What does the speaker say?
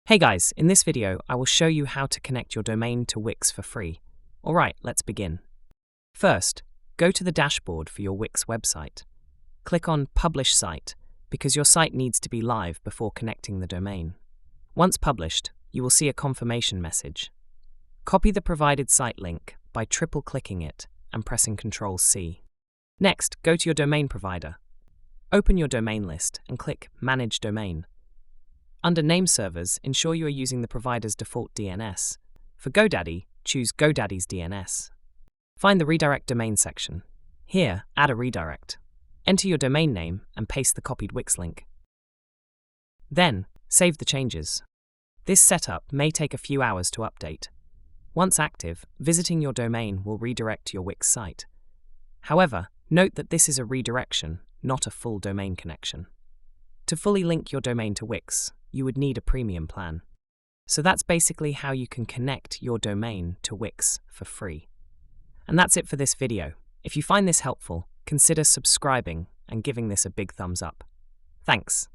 Hey guys, in this video, I will show you how to connect your domain to Wix for free. Alright, let's begin. First, go to the dashboard for your Wix website. Click on Publish Site, because your site needs to be live before connecting the domain. Once published, you will see a confirmation message. Copy the provided site link by triple-clicking it and pressing Ctrl-C. Next, go to your domain provider. Open your domain list and click Manage Domain. Under Name Servers, ensure you are using the provider's default DNS. For GoDaddy, choose GoDaddy's DNS. Find the Redirect Domain section. Here, add a redirect. Enter your domain name and paste the copied Wix link. Then, save the changes. This setup may take a few hours to update. Once active, visiting your domain will redirect your Wix site. However, note that this is a redirection, not a full domain connection. To fully link your domain to Wix, you would need a premium plan. So that's basically how you can connect your domain to Wix for free. And that's it for this video. If you find this helpful, consider subscribing and giving this a big thumbs up. Thanks.